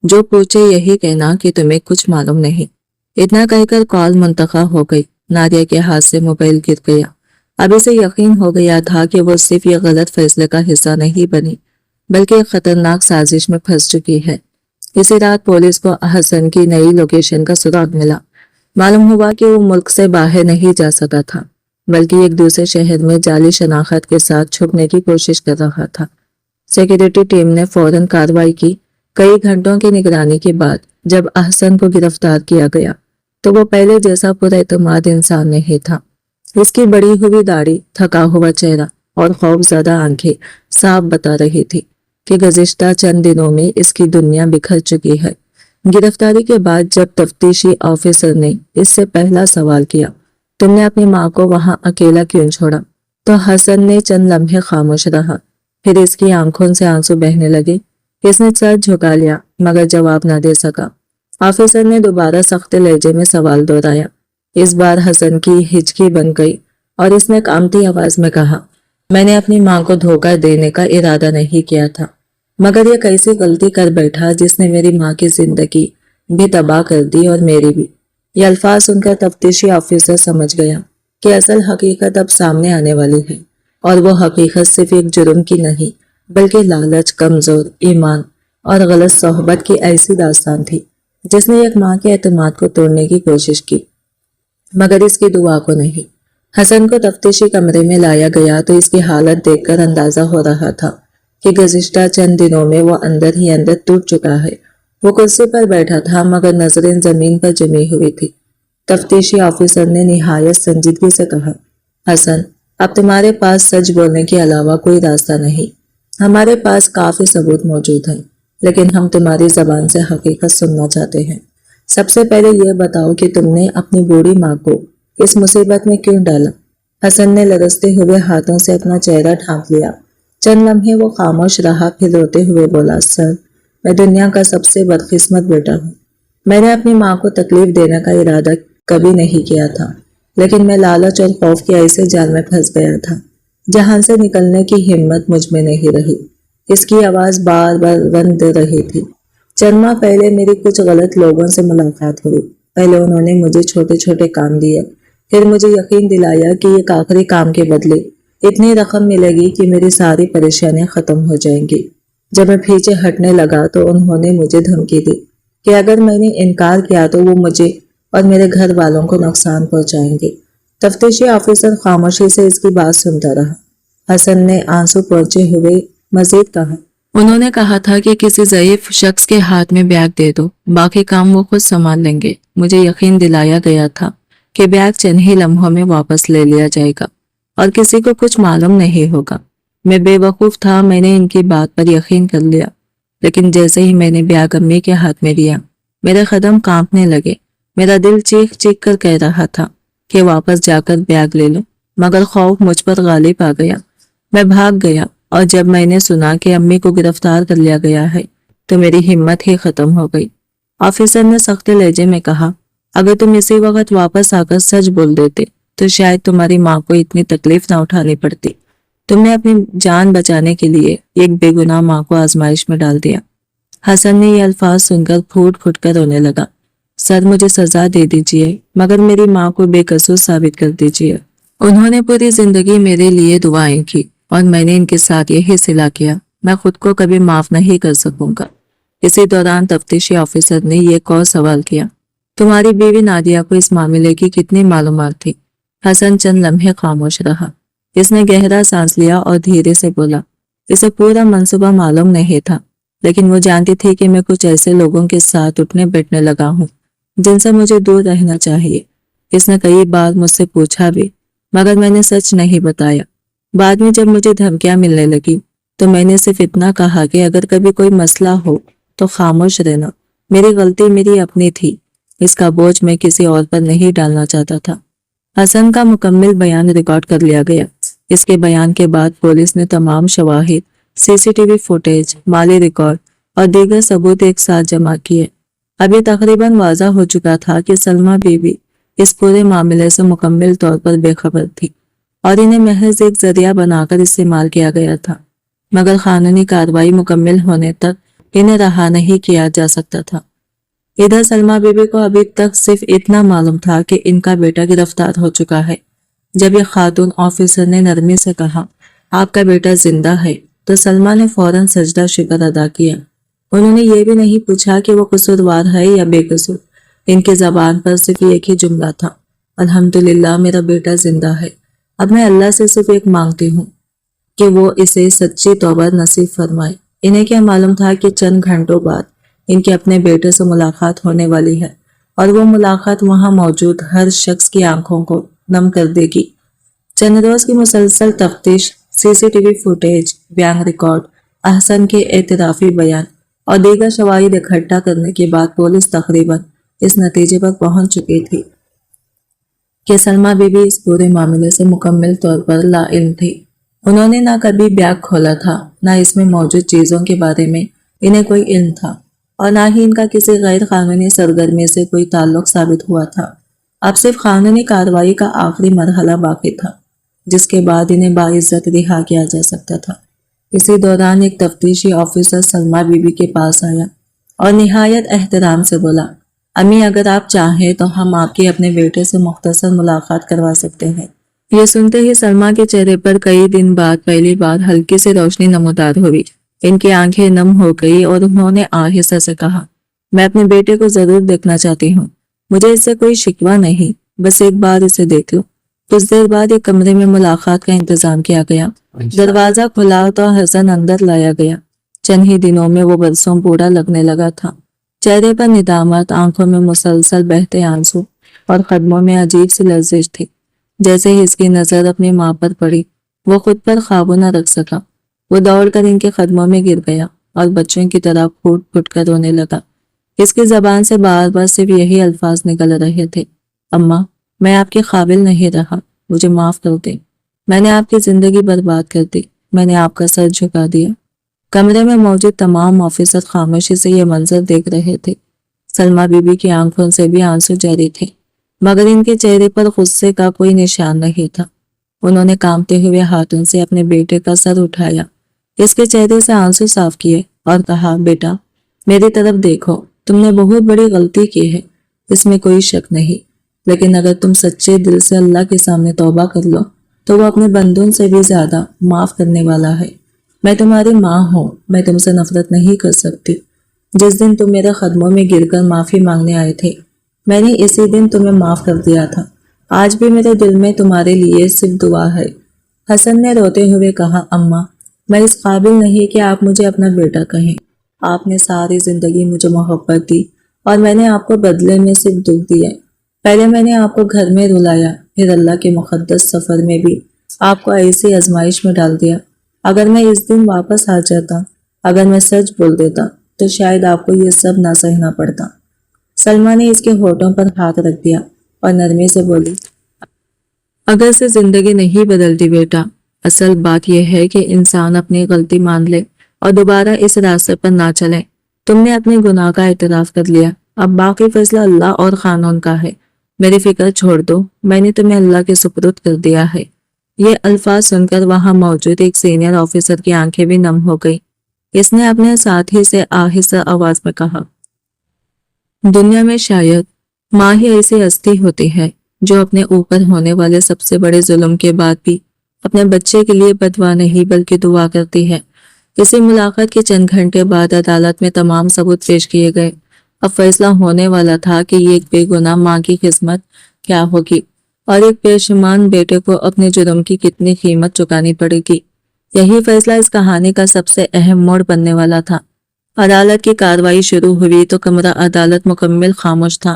[SPEAKER 1] جو پوچھے یہی کہنا کہ تمہیں کچھ معلوم نہیں۔ اتنا کہہ کر کال منقطع ہو گئی۔ نادیہ کے ہاتھ سے موبائل گر گیا۔ اب اسے یقین ہو گیا تھا کہ وہ صرف یہ غلط فیصلے کا حصہ نہیں بنی بلکہ ایک خطرناک سازش میں پھنس چکی ہے۔ اسی رات پولیس کو احسن کی نئی لوکیشن کا سراغ ملا۔ معلوم ہوا کہ وہ ملک سے باہر نہیں جا سکا تھا بلکہ ایک دوسرے شہر میں جعلی شناخت کے ساتھ چھپنے کی کوشش کر رہا تھا۔ سیکیورٹی ٹیم نے فوراً کارروائی کی۔ کئی گھنٹوں کی نگرانی کے بعد جب احسن کو گرفتار کیا گیا تو وہ پہلے جیسا پر اعتماد انسان نہیں تھا۔ اس کی بڑی ہوئی داڑھی، تھکا ہوا چہرہ اور خوف زدہ آنکھیں صاف بتا رہی تھی کہ گزشتہ چند دنوں میں اس کی دنیا بکھر چکی ہے۔ گرفتاری کے بعد جب تفتیشی آفیسر نے اس سے پہلا سوال کیا، تم نے اپنی ماں کو وہاں اکیلا کیوں چھوڑا، تو حسن نے چند لمحے خاموش رہا۔ پھر اس کی آنکھوں سے آنسو بہنے لگے۔ اس نے سر جھکا لیا مگر جواب نہ دے سکا۔ آفیسر نے دوبارہ سخت لہجے میں سوال دہرایا۔ اس بار حسن کی ہچکی بن گئی اور اس نے کانپتی آواز میں کہا، میں نے اپنی ماں کو دھوکہ دینے کا ارادہ نہیں کیا تھا، مگر یہ کیسی غلطی کر بیٹھا جس نے میری ماں کی زندگی بھی تباہ کر دی اور میری بھی۔ یہ الفاظ سن کر تفتیشی آفیسر سمجھ گیا کہ اصل حقیقت اب سامنے آنے والی ہے، اور وہ حقیقت صرف ایک جرم کی نہیں بلکہ لالچ، کمزور ایمان اور غلط صحبت کی ایسی داستان تھی جس نے ایک ماں کے اعتماد کو توڑنے کی کوشش کی مگر اس کی دعا کو نہیں۔ حسن کو تفتیشی کمرے میں لایا گیا تو اس کی حالت دیکھ کر اندازہ ہو رہا تھا کہ گزشتہ چند دنوں میں وہ اندر ہی اندر ٹوٹ چکا ہے۔ وہ کرسی پر بیٹھا تھا مگر نظریں زمین پر جمی ہوئی تھی۔ تفتیشی آفیسر نے نہایت سنجیدگی سے کہا، حسن، اب تمہارے پاس سچ بولنے کے علاوہ کوئی راستہ نہیں۔ ہمارے پاس کافی ثبوت موجود ہیں لیکن ہم تمہاری زبان سے حقیقت سننا چاہتے ہیں۔ سب سے پہلے یہ بتاؤ کہ تم نے اپنی بوڑھی ماں کو اس مصیبت میں کیوں ڈالا؟ حسن نے لرزتے ہوئے ہاتھوں سے اپنا چہرہ ڈھانپ لیا۔ چند لمحے وہ خاموش رہا، پھر روتے ہوئے بولا، سر، میں دنیا کا سب سے بدقسمت بیٹا ہوں۔ میں نے اپنی ماں کو تکلیف دینے کا ارادہ کبھی نہیں کیا تھا، لیکن میں لالچ اور خوف کے ایسے جال میں پھنس گیا تھا جہاں سے نکلنے کی ہمت مجھ میں نہیں رہی۔ اس کی آواز بار بار رند رہی تھی۔ چند ماہ پہلے میری کچھ غلط لوگوں سے ملاقات ہوئی۔ پہلے انہوں نے مجھے چھوٹے چھوٹے کام دیے، پھر مجھے یقین دلایا کہ ایک آخری کام کے بدلے اتنی رقم ملے گی کہ میری ساری پریشانیاں ختم ہو جائیں گی۔ جب میں پیچھے ہٹنے لگا تو انہوں نے مجھے دھمکی دی کہ اگر میں نے انکار کیا تو وہ مجھے اور میرے گھر والوں کو نقصان پہنچائیں گے۔ تفتیشی آفیسر خاموشی سے اس کی بات سنتا رہا۔ حسن نے آنسو پہنچے ہوئے مزید کہا، انہوں نے کہا تھا کہ کسی ضعیف شخص کے ہاتھ میں بیگ دے دو، باقی کام وہ خود سنبھال لیں گے۔ مجھے یقین دلایا گیا تھا کہ بیگ چند ہی لمحوں میں واپس لے لیا جائے گا اور کسی کو کچھ معلوم نہیں ہوگا۔ میں بے وقوف تھا، میں نے ان کی بات پر یقین کر لیا، لیکن جیسے ہی میں نے بیگ امی کے ہاتھ میں دیا میرے قدم کانپنے لگے۔ میرا دل چیخ چیخ کر کہہ رہا تھا کہ واپس جا کر بیگ لے لو، مگر خوف مجھ پر غالب آ گیا۔ میں بھاگ گیا اور جب میں نے سنا کہ امی کو گرفتار کر لیا گیا ہے تو میری ہمت ہی ختم ہو گئی۔ آفیسر نے سخت لہجے میں کہا، اگر تم اسی وقت واپس آ کر سچ بول دیتے تو شاید تمہاری ماں کو اتنی تکلیف نہ اٹھانی پڑتی۔ تم نے اپنی جان بچانے کے لیے ایک بے گناہ ماں کو آزمائش میں ڈال دیا۔ حسن نے یہ الفاظ سن کر پھوٹ پھوٹ کر رونے لگا۔ سر، مجھے سزا دے دیجیے مگر میری ماں کو بے قصور ثابت کر دیجیے۔ انہوں نے پوری زندگی میرے لیے دعائیں کی اور میں نے ان کے ساتھ یہی صلح کیا۔ میں خود کو کبھی معاف نہیں کر سکوں گا۔ اسی دوران تفتیشی آفیسر نے یہ ایک اور سوال کیا، تمہاری بیوی نادیہ کو اس معاملے کی کتنی معلومات تھی؟ حسن چند لمحے خاموش رہا۔ اس نے گہرا سانس لیا اور دھیرے سے بولا، اسے پورا منصوبہ معلوم نہیں تھا، لیکن وہ جانتی تھی کہ میں کچھ ایسے لوگوں کے ساتھ اٹھنے بیٹھنے لگا ہوں جن سے مجھے دور رہنا چاہیے۔ اس نے کئی بار مجھ سے پوچھا بھی، مگر میں نے سچ نہیں بتایا۔ بعد میں جب مجھے دھمکیاں ملنے لگی تو میں نے صرف اتنا کہا کہ اگر کبھی کوئی مسئلہ ہو تو خاموش رہنا، میری غلطی میری اپنی تھی، اس کا بوجھ میں کسی اور پر نہیں ڈالنا چاہتا تھا۔ حسن کا مکمل بیان ریکارڈ کر لیا گیا۔ اس کے بیان کے بعد پولیس نے تمام شواہد، سی سی ٹی وی فوٹیج، مالی ریکارڈ اور دیگر ثبوت ایک ساتھ جمع کیے۔ اب یہ تقریباً واضح ہو چکا تھا کہ سلمیٰ بی بی اس پورے معاملے سے مکمل طور پر بے خبر تھی اور انہیں محض ایک ذریعہ بنا کر استعمال کیا گیا تھا، مگر قانونی کارروائی مکمل ہونے تک انہیں رہا نہیں کیا جا سکتا تھا۔ ادھر سلمیٰ بی بی کو ابھی تک صرف اتنا معلوم تھا کہ ان کا بیٹا گرفتار ہو چکا ہے۔ جب یہ خاتون آفیسر نے نرمی سے کہا، آپ کا بیٹا زندہ ہے، تو سلمیٰ نے فوراً سجدہ شکر ادا کیا۔ انہوں نے یہ بھی نہیں پوچھا کہ وہ قصوروار ہے یا بے قصور۔ ان کی زبان پر صرف ایک ہی جملہ تھا، الحمدللہ میرا بیٹا زندہ ہے۔ اب میں اللہ سے صرف ایک مانگتی ہوں کہ وہ اسے سچی توبہ نصیب فرمائے۔ انہیں کیا معلوم تھا کہ چند گھنٹوں بعد ان کے اپنے بیٹے سے ملاقات ہونے والی ہے، اور وہ ملاقات وہاں موجود ہر شخص کی آنکھوں کو نم کر دے گی۔ چند روز کی مسلسل تفتیش، سی سی ٹی وی فوٹیج، بیان ریکارڈ، احسن کے اعترافی بیان اور دیگر شواہد اکٹھا کرنے کے بعد پولیس تقریباً اس نتیجے پر پہنچ چکی تھی کہ سلمیٰ بی بی اس پورے معاملے سے مکمل طور پر لا علم تھی۔ انہوں نے نہ کبھی بیگ کھولا تھا، نہ اس میں موجود چیزوں کے بارے میں انہیں کوئی علم تھا، اور نہ ہی ان کا کسی غیر قانونی سرگرمی سے کوئی تعلق ثابت ہوا تھا۔ اب صرف قانونی کارروائی کا آخری مرحلہ باقی تھا، جس کے بعد انہیں باعزت رہا کیا جا سکتا تھا۔ اسی دوران ایک تفتیشی آفیسر سلمیٰ بی بی کے پاس آیا اور نہایت احترام سے بولا، امی اگر آپ چاہیں تو ہم آپ کی اپنے بیٹے سے مختصر ملاقات کروا سکتے ہیں۔ یہ سنتے ہی سلمیٰ کے چہرے پر کئی دن بعد پہلی بار ہلکی سی روشنی نمودار ہوئی۔ ان کی آنکھیں نم ہو گئی اور انہوں نے آہستہ سے کہا، میں اپنے بیٹے کو ضرور دیکھنا چاہتی ہوں، مجھے اس سے کوئی شکوہ نہیں، بس ایک بار اسے دیکھ لو۔ کچھ دیر بعد ایک کمرے میں ملاقات کا انتظام کیا گیا۔ دروازہ کھلا تو حسن اندر لایا گیا۔ چند ہی دنوں میں وہ برسوں بوڑھا لگنے لگا تھا۔ چہرے پر ندامت، آنکھوں میں مسلسل بہتے آنسو اور قدموں میں عجیب سی لرزش تھی۔ جیسے ہی اس کی نظر اپنی ماں پر پڑی، وہ خود پر قابو نہ رکھ سکا۔ وہ دوڑ کر ان کے قدموں میں گر گیا اور بچوں کی طرح پھوٹ پھوٹ کر رونے لگا۔ اس کی زبان سے بار بار صرف یہی الفاظ نکل رہے تھے، اماں میں آپ کے قابل نہیں رہا، مجھے معاف کر دیں، میں نے آپ کی زندگی برباد کر دی، میں نے آپ کا سر جھکا دیا۔ کمرے میں موجود تمام آفیسر خاموشی سے یہ منظر دیکھ رہے تھے۔ سلمیٰ بی بی کی آنکھوں سے بھی آنسو جاری تھے، مگر ان کے چہرے پر غصے کا کوئی نشان نہیں تھا۔ انہوں نے کانپتے ہوئے ہاتھوں سے اپنے بیٹے کا سر اٹھایا، اس کے چہرے سے آنسو صاف کیے اور کہا، بیٹا میری طرف دیکھو، تم نے بہت بڑی غلطی کی ہے، اس میں کوئی شک نہیں، لیکن اگر تم سچے دل سے اللہ کے سامنے توبہ کر لو تو وہ اپنے بندوں سے بھی زیادہ معاف کرنے والا ہے۔ میں تمہاری ماں ہوں، میں تم سے نفرت نہیں کر سکتی۔ جس دن تم میرے قدموں میں گر کر معافی مانگنے آئے تھے، میں نے اسی دن تمہیں معاف کر دیا تھا۔ آج بھی میرے دل میں تمہارے لیے صرف دعا ہے۔ حسن نے روتے ہوئے کہا، اماں میں اس قابل نہیں کہ آپ مجھے اپنا بیٹا کہیں۔ آپ نے ساری زندگی مجھے محبت دی اور میں نے آپ کو بدلے میں صرف دکھ دیا۔ پہلے میں نے آپ کو گھر میں رلایا، پھر اللہ کے مقدس سفر میں بھی آپ کو ایسی آزمائش میں ڈال دیا۔ اگر میں اس دن واپس آ جاتا، اگر میں سچ بول دیتا تو شاید آپ کو یہ سب نہ سہنا پڑتا۔ سلمیٰ نے اس کے ہونٹوں پر ہاتھ رکھ دیا اور نرمی سے بولی، اگر سے زندگی نہیں بدلتی بیٹا، اصل بات یہ ہے کہ انسان اپنی غلطی مان لے اور دوبارہ اس راستے پر نہ چلے۔ تم نے اپنے گناہ کا اعتراف کر لیا، اب باقی فیصلہ اللہ اور قانون کا ہے۔ میری فکر چھوڑ دو، میں نے تمہیں اللہ کے سپرد کر دیا ہے۔ یہ الفاظ سن کر وہاں موجود ایک سینئر آفیسر کی آنکھیں بھی نم ہو گئی۔ اس نے اپنے ساتھی سے آہستہ آواز میں کہا، دنیا میں شاید ماں ہی ایسی ہستی ہوتی ہے جو اپنے اوپر ہونے والے سب سے بڑے ظلم کے بعد بھی اپنے بچے کے لیے بد دعا نہیں بلکہ دعا کرتی ہے۔ اسی ملاقات کے چند گھنٹے بعد عدالت میں تمام ثبوت پیش کیے گئے۔ اب فیصلہ ہونے والا تھا کہ یہ ایک بے گناہ ماں کی قسمت کیا ہوگی اور ایک پیشمان بیٹے کو اپنے جرم کی کتنی قیمت چکانی پڑے گی۔ یہی فیصلہ اس کہانی کا سب سے اہم موڑ بننے والا تھا۔ عدالت کی کارروائی شروع ہوئی تو کمرہ عدالت مکمل خاموش تھا۔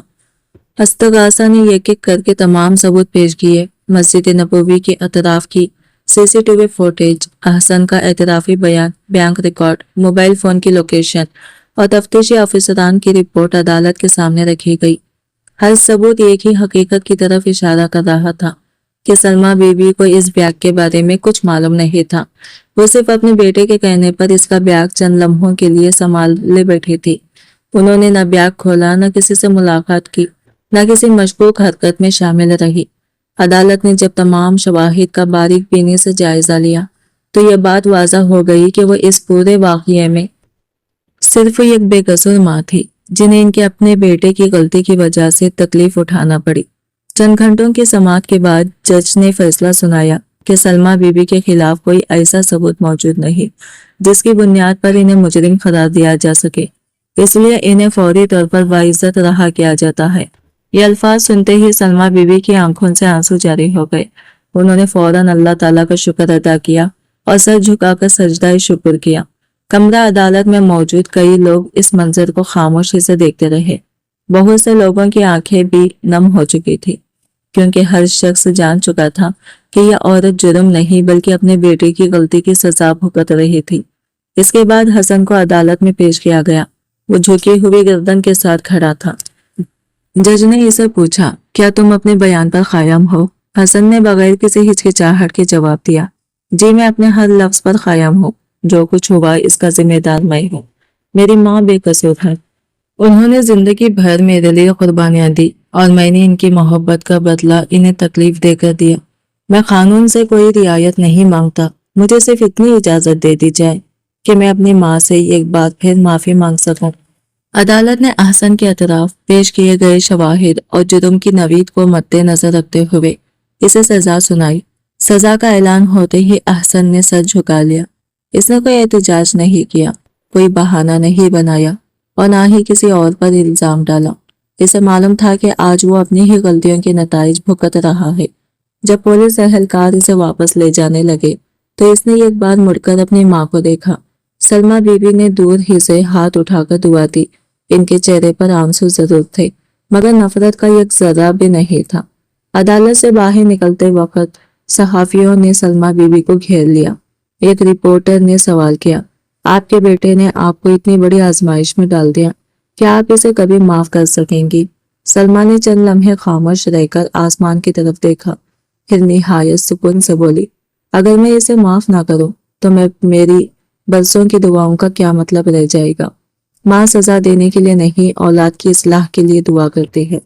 [SPEAKER 1] استغاثہ نے ایک ایک کر کے تمام ثبوت پیش کیے، مسجد نبوی کے اطراف کی CCTV فوٹیج، احسن کا اعترافی بیان، بینک ریکارڈ، موبائل فون کی لوکیشن اور تفتیشی افسران کی رپورٹ عدالت کے سامنے رکھی گئی۔ ہر ثبوت ایک ہی حقیقت کی طرف اشارہ کر رہا تھا کہ سلمیٰ بی بی کو اس بیگ کے بارے میں کچھ معلوم نہیں تھا۔ وہ صرف اپنے بیٹے کے کہنے پر اس کا بیگ چند لمحوں کے لیے سنبھالے بیٹھی تھی۔ انہوں نے نہ بیگ کھولا، نہ کسی سے ملاقات کی، نہ کسی مشکوک حرکت میں شامل رہی۔ عدالت نے جب تمام شواہد کا باریک بینی سے جائزہ لیا تو یہ بات واضح ہو گئی کہ وہ اس پورے واقعے میں صرف ایک بے قصور ماں تھی جنہیں ان کے اپنے بیٹے کی غلطی کی وجہ سے تکلیف اٹھانا پڑی۔ چند گھنٹوں کی سماعت کے بعد جج نے فیصلہ سنایا کہ سلمیٰ بی بی کے خلاف کوئی ایسا ثبوت موجود نہیں جس کی بنیاد پر انہیں مجرم قرار دیا جا سکے، اس لیے انہیں فوری طور پر باعزت رہا کیا جاتا ہے۔ یہ الفاظ سنتے ہی سلمیٰ بی بی کی آنکھوں سے آنسو جاری ہو گئے۔ انہوں نے فوراً اللہ تعالیٰ کا شکر ادا کیا اور سر جھکا کر سجدہ شکر کیا۔ کمرہ عدالت میں موجود کئی لوگ اس منظر کو خاموشی سے دیکھتے رہے۔ بہت سے لوگوں کی آنکھیں بھی نم ہو چکی تھی کیونکہ ہر شخص جان چکا تھا کہ یہ عورت جرم نہیں بلکہ اپنے بیٹے کی غلطی کی سزا بھگت رہی تھی۔ اس کے بعد حسن کو عدالت میں پیش کیا گیا۔ وہ جھکی ہوئی گردن کے ساتھ کھڑا تھا۔ جج نے اسے پوچھا، کیا تم اپنے بیان پر قائم ہو؟ حسن نے بغیر کسی ہچکچاہٹ کے جواب دیا، جی میں اپنے ہر لفظ پر قائم ہوں۔ جو کچھ ہوا اس کا ذمہ دار میں ہوں۔ میری ماں بے قصور ہے۔ انہوں نے زندگی بھر میرے لیے قربانیاں دی اور میں نے ان کی محبت کا بدلہ انہیں تکلیف دے کر دیا۔ میں قانون سے کوئی رعایت نہیں مانگتا، مجھے صرف اتنی اجازت دے دی جائے کہ میں اپنی ماں سے ایک بار پھر معافی مانگ سکوں۔ عدالت نے احسن کے اطراف پیش کیے گئے شواہد اور جرم کی نوعیت کو مد نظر رکھتے ہوئے اسے سزا سنائی۔ سزا کا اعلان ہوتے ہی احسن نے سر جھکا لیا۔ اس نے کوئی احتجاج نہیں کیا، کوئی بہانہ نہیں بنایا اور نہ ہی کسی اور پر الزام ڈالا۔ اسے معلوم تھا کہ آج وہ اپنی ہی غلطیوں کے نتائج بھگت رہا ہے۔ جب پولیس اہلکار اسے واپس لے جانے لگے تو اس نے ایک بار مڑ کر اپنی ماں کو دیکھا۔ سلمیٰ بی بی نے دور ہی سے ہاتھ اٹھا کر دعا دی۔ ان کے چہرے پر آنسو ضرور تھے مگر نفرت کا ایک ذرہ بھی نہیں تھا۔ عدالت سے باہر نکلتے وقت صحافیوں نے سلمیٰ بی بی کو گھیر لیا۔ ایک رپورٹر نے سوال کیا، آپ کے بیٹے نے آپ کو اتنی بڑی آزمائش میں ڈال دیا، کیا آپ اسے کبھی معاف کر سکیں گی؟ سلمیٰ نے چند لمحے خاموش رہ کر آسمان کی طرف دیکھا، پھر نہایت سکون سے بولی، اگر میں اسے معاف نہ کروں تو میری برسوں کی دعاؤں کا کیا مطلب رہ جائے گا؟ ماں سزا دینے کے لیے نہیں، اولاد کی اصلاح کے لیے دعا کرتی ہے۔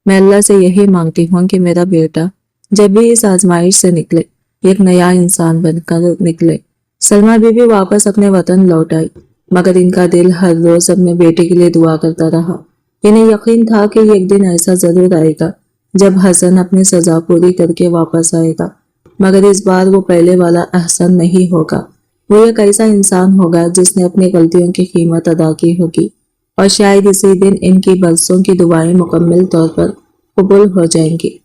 [SPEAKER 1] میں اللہ سے یہی مانگتی ہوں کہ میرا بیٹا جب بھی اس آزمائش سے نکلے ایک نیا انسان بن کر نکلے۔ سلمیٰ بی بی واپس اپنے وطن لوٹ آئی مگر ان کا دل ہر روز اپنے بیٹے کے لیے دعا کرتا رہا۔ انہیں یقین تھا کہ ایک دن ایسا ضرور آئے گا جب حسن اپنی سزا پوری کر کے واپس آئے گا، مگر اس بار وہ پہلے والا احسن نہیں ہوگا۔ وہ ایک ایسا انسان ہوگا جس نے اپنی غلطیوں کی قیمت ادا کی ہوگی اور شاید اسی دن ان کی برسوں کی دعائیں مکمل طور پر قبول ہو جائیں گی۔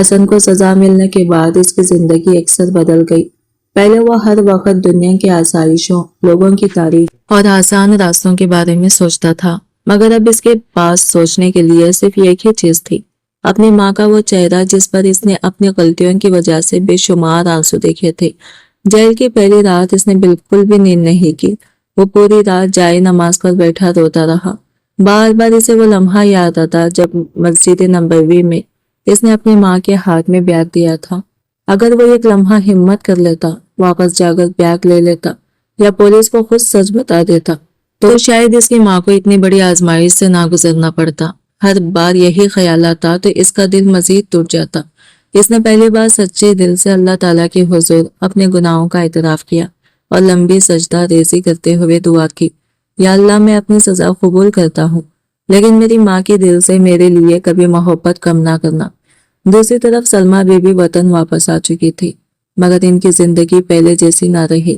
[SPEAKER 1] حسن کو سزا ملنے کے بعد اس کی زندگی اکثر بدل گئی۔ پہلے وہ ہر وقت دنیا کی آسائشوں، لوگوں کی تعریف اور آسان راستوں کے بارے میں سوچتا تھا، مگر اب اس کے پاس سوچنے کے لیے صرف ایک ہی چیز تھی، اپنی ماں کا وہ چہرہ جس پر اس نے اپنی غلطیوں کی وجہ سے بے شمار آنسو دیکھے تھے۔ جیل کی پہلی رات اس نے بالکل بھی نیند نہیں کی۔ وہ پوری رات جائے نماز پر بیٹھا روتا رہا۔ بار بار اسے وہ لمحہ یاد آتا جب مسجد نبوی میں اس نے اپنی ماں کے ہاتھ میں بیگ دیا تھا۔ اگر وہ ایک لمحہ ہمت کر لیتا، واپس جا کر بیگ لے لیتا یا پولیس کو خود سچ بتا دیتا تو شاید اس کی ماں کو اتنی بڑی آزمائش سے نہ گزرنا پڑتا۔ ہر بار یہی خیال آتا تو اس کا دل مزید ٹوٹ جاتا۔ اس نے پہلی بار سچے دل سے اللہ تعالیٰ کے حضور اپنے گناہوں کا اعتراف کیا اور لمبی سجدہ ریزی کرتے ہوئے دعا کی، یا اللہ میں اپنی سزا قبول کرتا ہوں لیکن میری ماں کے دل سے میرے لیے کبھی محبت کم نہ کرنا۔ دوسری طرف سلمیٰ بی بی وطن واپس آ چکی تھی مگر ان کی زندگی پہلے جیسی نہ رہی۔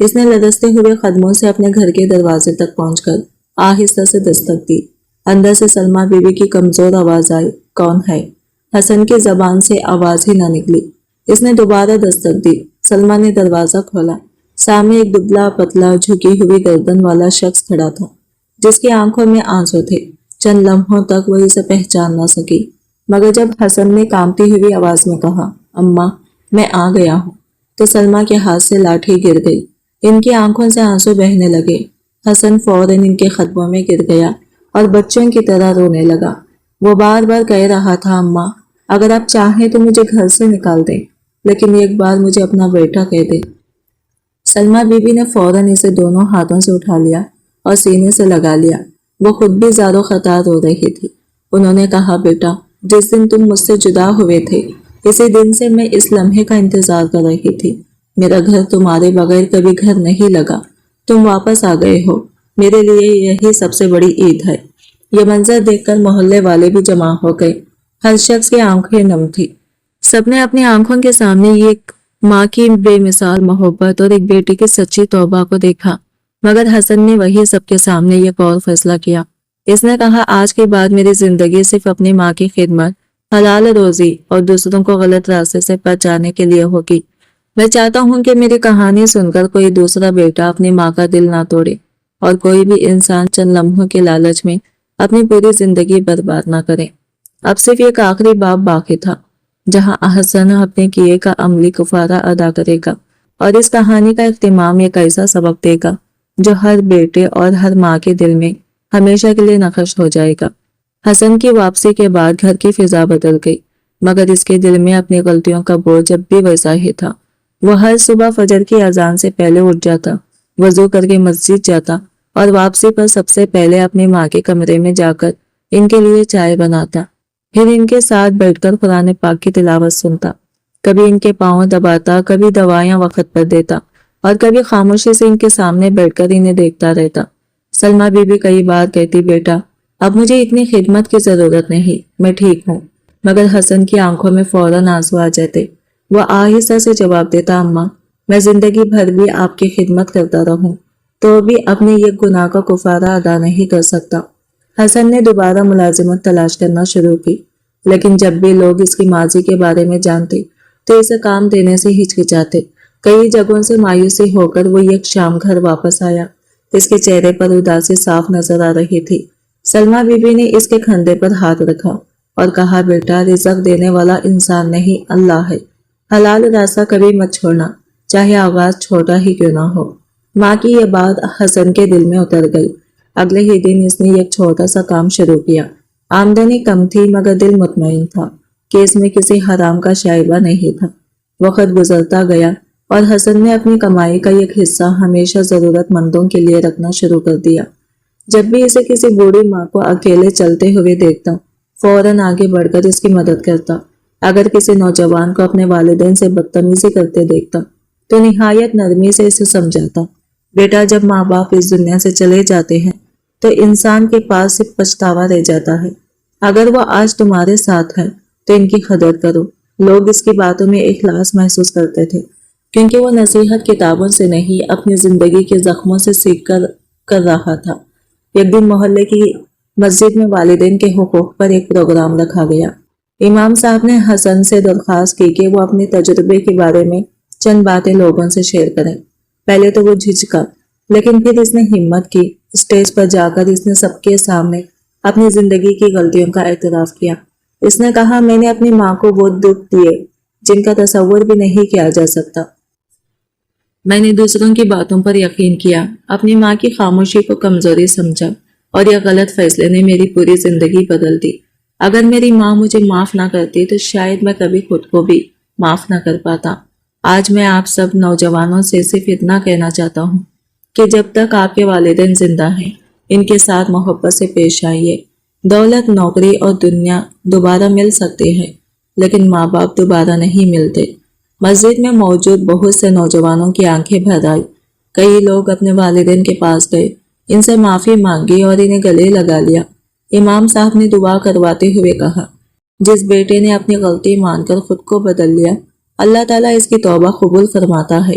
[SPEAKER 1] اس نے لرزتے ہوئے قدموں سے اپنے گھر کے دروازے تک پہنچ کر آہستہ سے دستک دی۔ اندر سے سلمہ بی بی کی کمزور آواز آئی، کون ہے؟ حسن کی زبان سے آواز ہی نہ نکلی۔ اس نے دوبارہ دستک دی۔ سلمہ نے دروازہ کھولا۔ سامنے ایک دبلا پتلا جھکی ہوئی گردن والا شخص کھڑا تھا، جس کی آنکھوں میں آنسو تھے۔ چند لمحوں تک وہ اسے پہچان نہ سکی، مگر جب حسن نے کانپتی ہوئی آواز میں کہا، اماں میں آ گیا ہوں، تو سلمہ کے ہاتھ سے لاٹھی گر گئی۔ ان کی آنکھوں سے آنسو بہنے لگے۔ حسن فوراً ان کے قدموں میں گر گیا اور بچوں کی طرح رونے لگا۔ وہ بار بار کہہ رہا تھا، اماں اگر آپ چاہیں تو مجھے گھر سے نکال دیں، لیکن ایک بار مجھے اپنا بیٹا کہہ دیں۔ سلمہ بی بی نے فوراً اسے دونوں ہاتھوں سے اٹھا لیا اور سینے سے لگا لیا۔ وہ خود بھی زاروں خطار رو رہی تھی۔ انہوں نے کہا، بیٹا جس دن تم مجھ سے جدا ہوئے تھے، اسی دن سے میں اس لمحے کا انتظار کر رہی تھی۔ میرا گھر تمہارے بغیر کبھی گھر نہیں لگا، تم واپس آ گئے ہو، میرے لیے یہی سب سے بڑی عید ہے۔ یہ منظر دیکھ کر محلے والے بھی جمع ہو گئے۔ ہر شخص کی آنکھیں نم تھی۔ سب نے اپنی آنکھوں کے سامنے ایک ماں کی بے مثال محبت اور ایک بیٹی کی سچی توبہ کو دیکھا، مگر حسن نے وہی سب کے سامنے ایک اور فیصلہ کیا۔ اس نے کہا، آج کے بعد میری زندگی صرف اپنی ماں کی خدمت، حلال روزی اور دوسروں کو غلط راستے سے بچانے کے لیے ہوگی۔ میں چاہتا ہوں کہ میری کہانی سن کر کوئی دوسرا بیٹا اپنی ماں کا دل نہ توڑے، اور کوئی بھی انسان چند لمحوں کے لالچ میں اپنی پوری زندگی برباد نہ کرے۔ اب صرف ایک آخری باب باقی تھا، جہاں حسن اپنے کیے کا عملی کفارہ ادا کرے گا، اور اس کہانی کا اختتام ایک ایسا سبق دے گا جو ہر بیٹے اور ہر ماں کے دل میں ہمیشہ کے لیے نقش ہو جائے گا۔ حسن کی واپسی کے بعد گھر کی فضا بدل گئی، مگر اس کے دل میں اپنی غلطیوں کا بوجھ جب بھی ویسا ہی تھا۔ وہ ہر صبح فجر کی اذان سے پہلے اٹھ جاتا، وضو کر کے مسجد جاتا اور واپسی پر سب سے پہلے اپنی ماں کے کمرے میں جا کر ان کے لیے چائے بناتا، پھر ان کے ساتھ بیٹھ کر قرآن پاک کی تلاوت سنتا، کبھی ان کے پاؤں دباتا، کبھی دوائیاں وقت پر دیتا، اور کبھی خاموشی سے ان کے سامنے بیٹھ کر انہیں دیکھتا رہتا۔ سلمہ بی بی کئی بار کہتی، بیٹا اب مجھے اتنی خدمت کی ضرورت نہیں، میں ٹھیک ہوں، مگر حسن کی آنکھوں میں فوراً آنسو آ جاتے۔ وہ آہستہ سے جواب دیتا، اماں میں زندگی بھر بھی آپ کی خدمت کرتا رہوں تو بھی اپنے یہ گناہ کا کفارہ ادا نہیں کر سکتا۔ حسن نے دوبارہ ملازمت تلاش کرنا شروع کی، لیکن جب بھی لوگ اس کی ماضی کے بارے میں جانتے تو اسے کام دینے سے ہچکچاتے۔ کئی جگہوں سے مایوسی ہو کر وہ ایک شام گھر واپس آیا۔ اس کے چہرے پر اداسی صاف نظر آ رہی تھی۔ سلمہ بی بی نے اس کے کندھے پر ہاتھ رکھا اور کہا، بیٹا رزق دینے والا انسان نہیں، اللہ ہے۔ حلال راستہ کبھی مت چھوڑنا، چاہے آغاز چھوٹا ہی کیوں نہ ہو۔ ماں کی یہ بات حسن کے دل میں اتر گئی۔ اگلے ہی دن اس نے ایک چھوٹا سا کام شروع کیا۔ آمدنی کم تھی مگر دل مطمئن تھا کہ اس میں کسی حرام کا شائبہ نہیں تھا۔ وقت گزرتا گیا اور حسن نے اپنی کمائی کا ایک حصہ ہمیشہ ضرورت مندوں کے لیے رکھنا شروع کر دیا۔ جب بھی اسے کسی بوڑھی ماں کو اکیلے چلتے ہوئے دیکھتا، فوراً آگے بڑھ کر اس کی مدد کرتا۔ اگر کسی نوجوان کو اپنے والدین سے بدتمیزی کرتے دیکھتا تو نہایت نرمی سے اسے سمجھاتا، بیٹا جب ماں باپ اس دنیا سے چلے جاتے ہیں تو انسان کے پاس صرف پچھتاوا رہ جاتا ہے۔ اگر وہ آج تمہارے ساتھ ہے تو ان کی قدر کرو۔ لوگ اس کی باتوں میں اخلاص محسوس کرتے تھے، کیونکہ وہ نصیحت کتابوں سے نہیں اپنی زندگی کے زخموں سے سیکھ کر رہا تھا۔ ایک دن محلے کی مسجد میں والدین کے حقوق پر ایک پروگرام رکھا گیا۔ امام صاحب نے حسن سے درخواست کی کہ وہ اپنے تجربے کے بارے میں چند باتیں لوگوں سے شیئر کریں۔ پہلے تو وہ جھجکا، لیکن پھر اس نے ہمت کی۔ اسٹیج پر جا کر اس نے سب کے سامنے اپنی زندگی کی غلطیوں کا اعتراف کیا۔ اس نے کہا، میں نے اپنی ماں کو وہ دکھ دیے جن کا تصور بھی نہیں کیا جا سکتا۔ میں نے دوسروں کی باتوں پر یقین کیا، اپنی ماں کی خاموشی کو کمزوری سمجھا، اور یہ غلط فیصلے نے میری پوری زندگی بدل دی۔ اگر میری ماں مجھے معاف نہ کرتی تو شاید میں کبھی خود کو بھی معاف نہ کر پاتا۔ آج میں آپ سب نوجوانوں سے صرف اتنا کہنا چاہتا ہوں کہ جب تک آپ کے والدین زندہ ہیں، ان کے ساتھ محبت سے پیش آئیے۔ دولت، نوکری اور دنیا دوبارہ مل سکتے ہیں، لیکن ماں باپ دوبارہ نہیں ملتے۔ مسجد میں موجود بہت سے نوجوانوں کی آنکھیں بھر آئی۔ کئی لوگ اپنے والدین کے پاس گئے، ان سے معافی مانگی اور انہیں گلے لگا لیا۔ امام صاحب نے دعا کرواتے ہوئے کہا، جس بیٹے نے اپنی غلطی مان کر خود کو بدل لیا، اللہ تعالیٰ اس کی توبہ قبول فرماتا ہے